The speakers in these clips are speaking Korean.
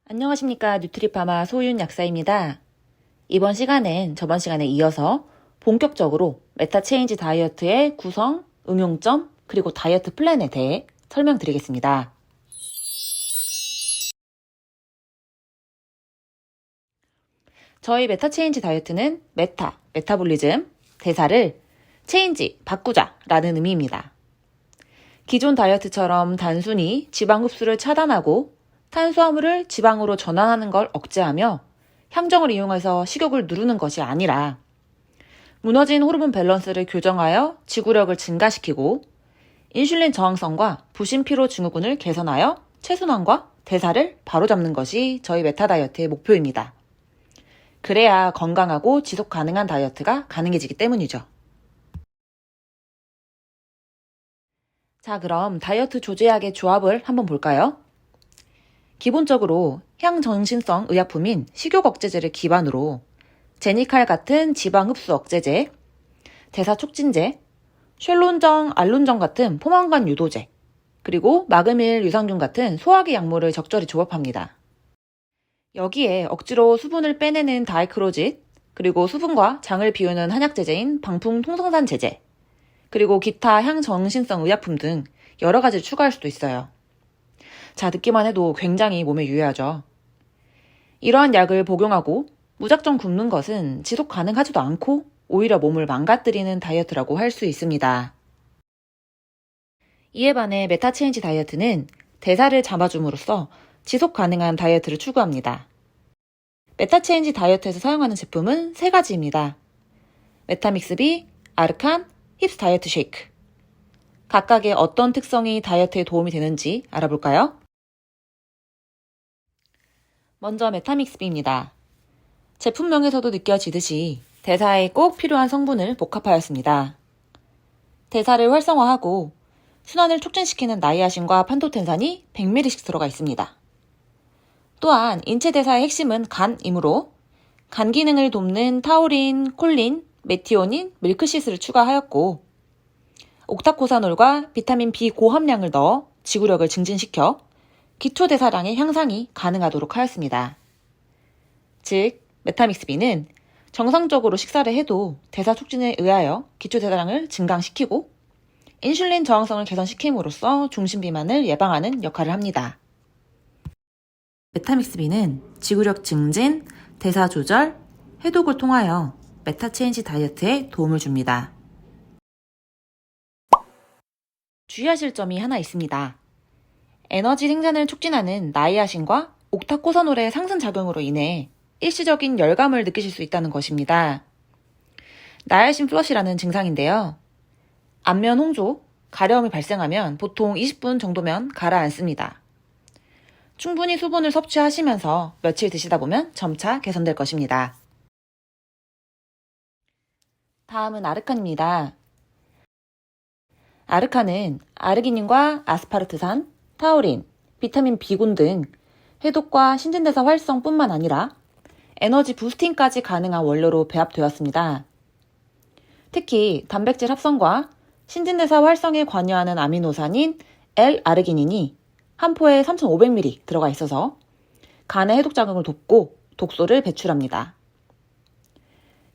안녕하십니까. 뉴트리파마 소윤 약사입니다. 이번 시간엔 저번 시간에 이어서 본격적으로 메타체인지 다이어트의 구성, 응용점, 그리고 다이어트 플랜에 대해 설명드리겠습니다. 저희 메타체인지 다이어트는 메타볼리즘, 대사를 체인지, 바꾸자 라는 의미입니다. 기존 다이어트처럼 단순히 지방 흡수를 차단하고 탄수화물을 지방으로 전환하는 걸 억제하며 향정을 이용해서 식욕을 누르는 것이 아니라 무너진 호르몬 밸런스를 교정하여 지구력을 증가시키고 인슐린 저항성과 부신피로 증후군을 개선하여 체순환과 대사를 바로잡는 것이 저희 메타 다이어트의 목표입니다. 그래야 건강하고 지속 가능한 다이어트가 가능해지기 때문이죠. 자, 그럼 다이어트 조제약의 조합을 한번 볼까요? 기본적으로 향정신성 의약품인 식욕 억제제를 기반으로 제니칼 같은 지방 흡수 억제제, 대사 촉진제, 쉘론정, 알론정 같은 포만감 유도제, 그리고 마그밀 유산균 같은 소화기 약물을 적절히 조합합니다. 여기에 억지로 수분을 빼내는 다이크로짓, 그리고 수분과 장을 비우는 한약제제인 방풍 통성산 제제, 그리고 기타 향정신성 의약품 등 여러 가지를 추가할 수도 있어요. 자, 듣기만 해도 굉장히 몸에 유해하죠. 이러한 약을 복용하고 무작정 굶는 것은 지속 가능하지도 않고 오히려 몸을 망가뜨리는 다이어트라고 할 수 있습니다. 이에 반해 메타체인지 다이어트는 대사를 잡아줌으로써 지속 가능한 다이어트를 추구합니다. 메타체인지 다이어트에서 사용하는 제품은 3가지입니다. 메타믹스비, 아르칸, 힙스 다이어트 쉐이크. 각각의 어떤 특성이 다이어트에 도움이 되는지 알아볼까요? 먼저 메타믹스비입니다. 제품명에서도 느껴지듯이 대사에 꼭 필요한 성분을 복합하였습니다. 대사를 활성화하고 순환을 촉진시키는 나이아신과 판토텐산이 100ml씩 들어가 있습니다. 또한 인체 대사의 핵심은 간이므로 간 기능을 돕는 타우린, 콜린, 메티오닌, 밀크시스를 추가하였고 옥타코사놀과 비타민 B 고함량을 넣어 지구력을 증진시켜 기초 대사량의 향상이 가능하도록 하였습니다. 즉, 메타믹스비는 정상적으로 식사를 해도 대사 촉진에 의하여 기초 대사량을 증강시키고 인슐린 저항성을 개선시킴으로써 중심비만을 예방하는 역할을 합니다. 메타믹스비는 지구력 증진, 대사 조절, 해독을 통하여 메타체인지 다이어트에 도움을 줍니다. 주의하실 점이 하나 있습니다. 에너지 생산을 촉진하는 나이아신과 옥타코사놀의 상승 작용으로 인해 일시적인 열감을 느끼실 수 있다는 것입니다. 나이아신 플러시라는 증상인데요. 안면 홍조, 가려움이 발생하면 보통 20분 정도면 가라앉습니다. 충분히 수분을 섭취하시면서 며칠 드시다 보면 점차 개선될 것입니다. 다음은 아르칸입니다. 아르칸은 아르기닌과 아스파르트산, 타우린, 비타민 B군 등 해독과 신진대사 활성뿐만 아니라 에너지 부스팅까지 가능한 원료로 배합되었습니다. 특히 단백질 합성과 신진대사 활성에 관여하는 아미노산인 L-아르기닌이 한 포에 3,500ml 들어가 있어서 간의 해독작용을 돕고 독소를 배출합니다.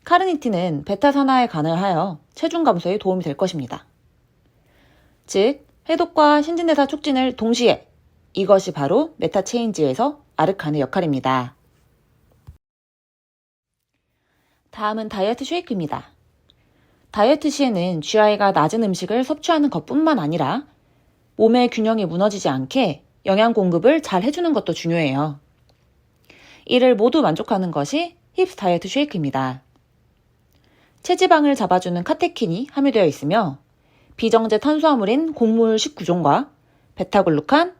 카르니틴은 베타산화에 관여하여 체중 감소에 도움이 될 것입니다. 즉, 해독과 신진대사 촉진을 동시에 이것이 바로 메타체인지에서 아르칸의 역할입니다. 다음은 다이어트 쉐이크입니다. 다이어트 시에는 GI가 낮은 음식을 섭취하는 것뿐만 아니라 몸의 균형이 무너지지 않게 영양 공급을 잘 해주는 것도 중요해요. 이를 모두 만족하는 것이 힙스 다이어트 쉐이크입니다. 체지방을 잡아주는 카테킨이 함유되어 있으며 비정제 탄수화물인 곡물 19종과 베타글루칸,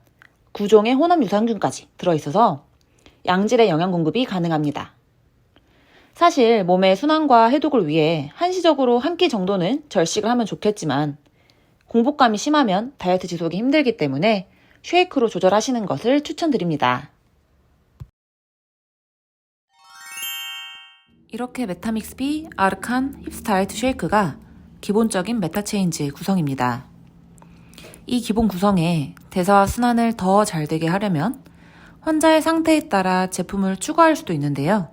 9종의 혼합 유산균까지 들어있어서 양질의 영양 공급이 가능합니다. 사실 몸의 순환과 해독을 위해 한시적으로 한 끼 정도는 절식을 하면 좋겠지만 공복감이 심하면 다이어트 지속이 힘들기 때문에 쉐이크로 조절하시는 것을 추천드립니다. 이렇게 메타믹스비, 아르칸, 힙스 다이어트 쉐이크가 기본적인 메타체인지의 구성입니다. 이 기본 구성에 대사와 순환을 더 잘 되게 하려면 환자의 상태에 따라 제품을 추가할 수도 있는데요.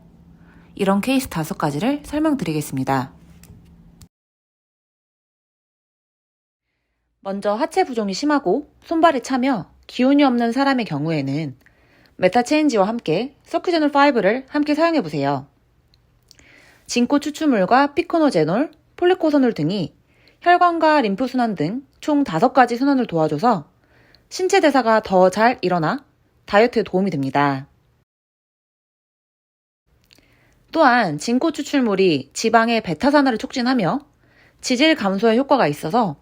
이런 케이스 5가지를 설명드리겠습니다. 먼저 하체 부종이 심하고 손발이 차며 기운이 없는 사람의 경우에는 메타체인지와 함께 서큐제놀 5를 함께 사용해보세요. 진코 추출물과 피코노제놀, 폴리코선올 등이 혈관과 림프순환 등 총 5가지 순환을 도와줘서 신체 대사가 더 잘 일어나 다이어트에 도움이 됩니다. 또한 진코 추출물이 지방의 베타산화를 촉진하며 지질 감소에 효과가 있어서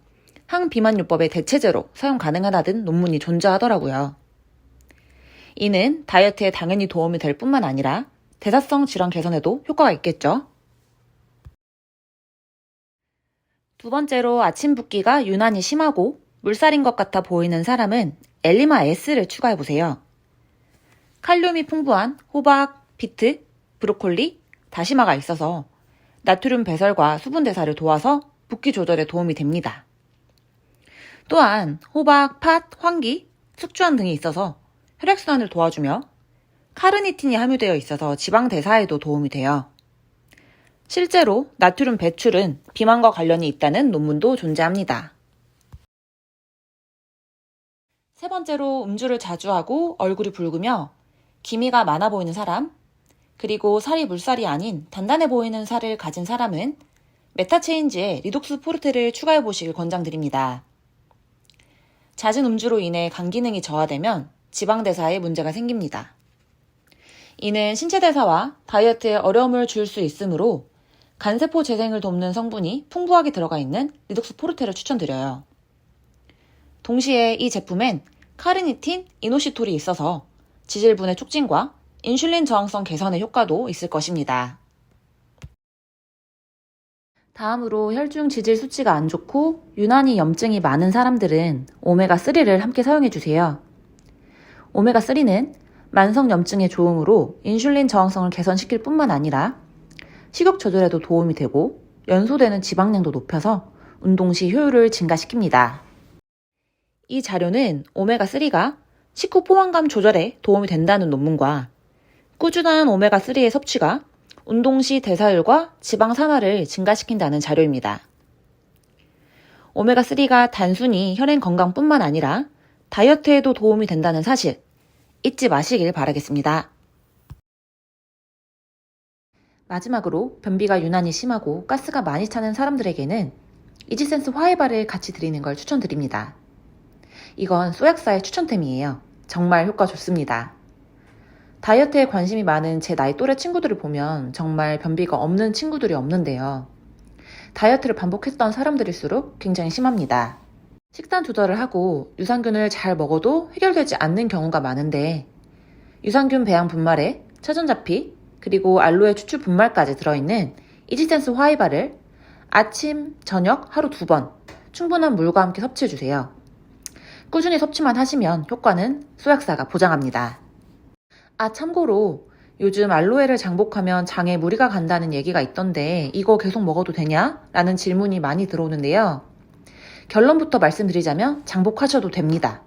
항비만요법의 대체제로 사용 가능하다는 논문이 존재하더라고요. 이는 다이어트에 당연히 도움이 될 뿐만 아니라 대사성 질환 개선에도 효과가 있겠죠. 두 번째로 아침 붓기가 유난히 심하고 물살인 것 같아 보이는 사람은 엘리마 S를 추가해보세요. 칼륨이 풍부한 호박, 비트, 브로콜리, 다시마가 있어서 나트륨 배설과 수분 대사를 도와서 붓기 조절에 도움이 됩니다. 또한 호박, 팥, 황기, 숙주황 등이 있어서 혈액순환을 도와주며 카르니틴이 함유되어 있어서 지방 대사에도 도움이 돼요. 실제로 나트륨 배출은 비만과 관련이 있다는 논문도 존재합니다. 세 번째로 음주를 자주 하고 얼굴이 붉으며 기미가 많아 보이는 사람, 그리고 살이 물살이 아닌 단단해 보이는 살을 가진 사람은 메타체인지에 리독스 포르테를 추가해 보시길 권장드립니다. 잦은 음주로 인해 간 기능이 저하되면 지방 대사에 문제가 생깁니다. 이는 신체 대사와 다이어트에 어려움을 줄 수 있으므로 간세포 재생을 돕는 성분이 풍부하게 들어가 있는 리독스 포르테를 추천드려요. 동시에 이 제품엔 카르니틴, 이노시톨이 있어서 지질분해 촉진과 인슐린 저항성 개선의 효과도 있을 것입니다. 다음으로 혈중 지질 수치가 안 좋고 유난히 염증이 많은 사람들은 오메가3를 함께 사용해주세요. 오메가3는 만성 염증에 좋으므로 인슐린 저항성을 개선시킬 뿐만 아니라 식욕 조절에도 도움이 되고 연소되는 지방량도 높여서 운동 시 효율을 증가시킵니다. 이 자료는 오메가3가 식후 포만감 조절에 도움이 된다는 논문과 꾸준한 오메가3의 섭취가 운동 시 대사율과 지방 산화를 증가시킨다는 자료입니다. 오메가3가 단순히 혈행 건강뿐만 아니라 다이어트에도 도움이 된다는 사실 잊지 마시길 바라겠습니다. 마지막으로 변비가 유난히 심하고 가스가 많이 차는 사람들에게는 이지센스 화해바를 같이 드리는 걸 추천드립니다. 이건 쏘약사의 추천템이에요. 정말 효과 좋습니다. 다이어트에 관심이 많은 제 나이 또래 친구들을 보면 정말 변비가 없는 친구들이 없는데요. 다이어트를 반복했던 사람들일수록 굉장히 심합니다. 식단 조절을 하고 유산균을 잘 먹어도 해결되지 않는 경우가 많은데 유산균 배양 분말에 차전자피 그리고 알로에 추출 분말까지 들어있는 이지센스 화이바를 아침, 저녁 하루 2번 충분한 물과 함께 섭취해주세요. 꾸준히 섭취만 하시면 효과는 쏘약사가 보장합니다. 참고로 요즘 알로에를 장복하면 장에 무리가 간다는 얘기가 있던데 이거 계속 먹어도 되냐? 라는 질문이 많이 들어오는데요. 결론부터 말씀드리자면 장복하셔도 됩니다.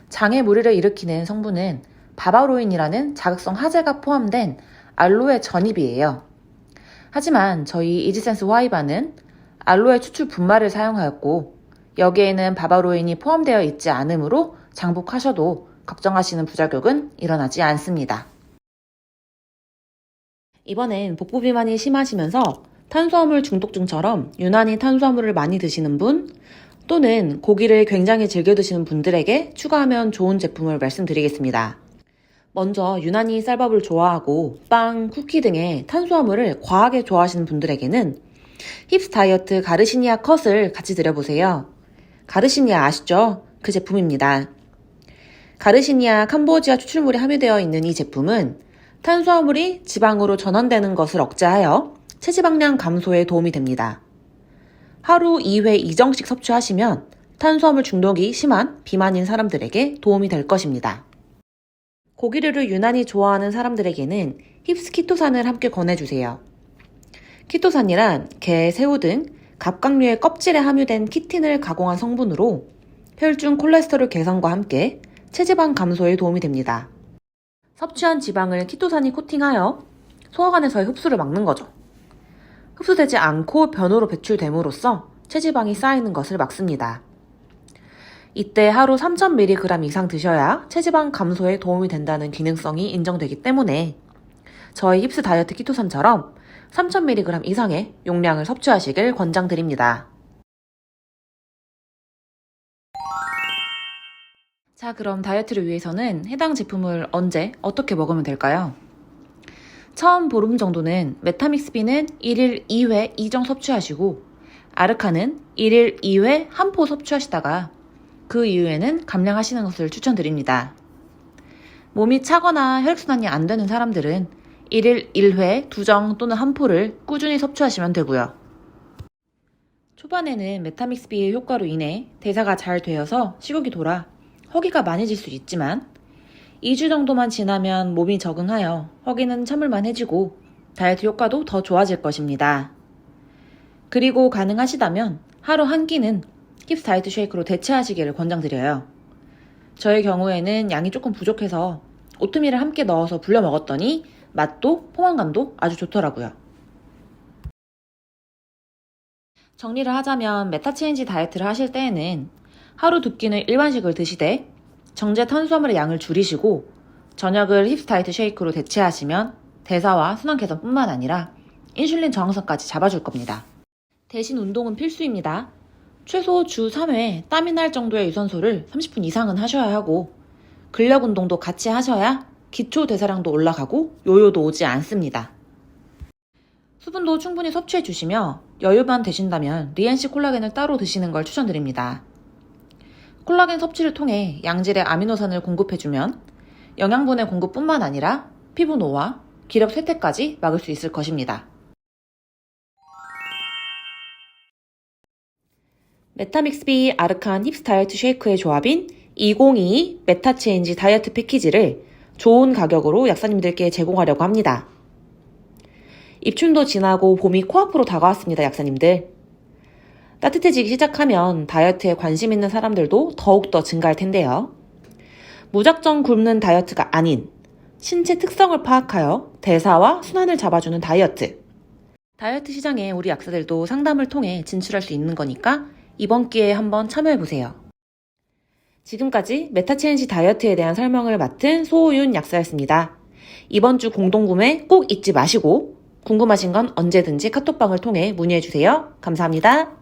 장에 무리를 일으키는 성분은 바바로인이라는 자극성 화제가 포함된 알로에 전입이에요. 하지만 저희 이지센스 화이바는 알로에 추출 분말을 사용하였고 여기에는 바바로인이 포함되어 있지 않으므로 장복하셔도 걱정하시는 부작용은 일어나지 않습니다. 이번엔 복부 비만이 심하시면서 탄수화물 중독증처럼 유난히 탄수화물을 많이 드시는 분 또는 고기를 굉장히 즐겨 드시는 분들에게 추가하면 좋은 제품을 말씀드리겠습니다. 먼저 유난히 쌀밥을 좋아하고 빵, 쿠키 등의 탄수화물을 과하게 좋아하시는 분들에게는 힙스 다이어트 가르시니아 컷을 같이 드려보세요. 가르시니아 아시죠? 그 제품입니다. 가르시니아 캄보지아 추출물이 함유되어 있는 이 제품은 탄수화물이 지방으로 전환되는 것을 억제하여 체지방량 감소에 도움이 됩니다. 하루 2회 이정식 섭취하시면 탄수화물 중독이 심한 비만인 사람들에게 도움이 될 것입니다. 고기류를 유난히 좋아하는 사람들에게는 힙스 키토산을 함께 권해주세요. 키토산이란 게, 새우 등 갑각류의 껍질에 함유된 키틴을 가공한 성분으로 혈중 콜레스테롤 개선과 함께 체지방 감소에 도움이 됩니다. 섭취한 지방을 키토산이 코팅하여 소화관에서의 흡수를 막는 거죠. 흡수되지 않고 변으로 배출됨으로써 체지방이 쌓이는 것을 막습니다. 이때 하루 3000mg 이상 드셔야 체지방 감소에 도움이 된다는 기능성이 인정되기 때문에 저희 힙스 다이어트 키토산처럼 3000mg 이상의 용량을 섭취하시길 권장드립니다. 자, 그럼 다이어트를 위해서는 해당 제품을 언제 어떻게 먹으면 될까요? 처음 보름 정도는 메타믹스비는 1일 2회 이정 섭취하시고 아르카는 1일 2회 한 포 섭취하시다가 그 이후에는 감량하시는 것을 추천드립니다. 몸이 차거나 혈액순환이 안 되는 사람들은 1일 1회 2정 또는 한 포를 꾸준히 섭취하시면 되고요. 초반에는 메타믹스비의 효과로 인해 대사가 잘 되어서 식욕이 돌아 허기가 많이 질 수 있지만 2주 정도만 지나면 몸이 적응하여 허기는 참을만해지고 다이어트 효과도 더 좋아질 것입니다. 그리고 가능하시다면 하루 한 끼는 힙스 다이어트 쉐이크로 대체하시기를 권장드려요. 저의 경우에는 양이 조금 부족해서 오트밀을 함께 넣어서 불려 먹었더니 맛도 포만감도 아주 좋더라고요. 정리를 하자면 메타체인지 다이어트를 하실 때에는 하루 2끼는 일반식을 드시되 정제 탄수화물의 양을 줄이시고 저녁을 힙스 다이어트 쉐이크로 대체하시면 대사와 순환 개선뿐만 아니라 인슐린 저항성까지 잡아줄 겁니다. 대신 운동은 필수입니다. 최소 주 3회 땀이 날 정도의 유산소를 30분 이상은 하셔야 하고 근력 운동도 같이 하셔야 기초 대사량도 올라가고 요요도 오지 않습니다. 수분도 충분히 섭취해 주시며 여유만 되신다면 리엔시 콜라겐을 따로 드시는 걸 추천드립니다. 콜라겐 섭취를 통해 양질의 아미노산을 공급해주면 영양분의 공급뿐만 아니라 피부 노화, 기력 쇠퇴까지 막을 수 있을 것입니다. 메타믹스비 아르칸 힙스 다이어트 쉐이크의 조합인 2022 메타체인지 다이어트 패키지를 좋은 가격으로 약사님들께 제공하려고 합니다. 입춘도 지나고 봄이 코앞으로 다가왔습니다, 약사님들. 따뜻해지기 시작하면 다이어트에 관심 있는 사람들도 더욱더 증가할 텐데요. 무작정 굶는 다이어트가 아닌 신체 특성을 파악하여 대사와 순환을 잡아주는 다이어트. 다이어트 시장에 우리 약사들도 상담을 통해 진출할 수 있는 거니까 이번 기회에 한번 참여해보세요. 지금까지 메타체인지 다이어트에 대한 설명을 맡은 소호윤 약사였습니다. 이번 주 공동구매 꼭 잊지 마시고 궁금하신 건 언제든지 카톡방을 통해 문의해주세요. 감사합니다.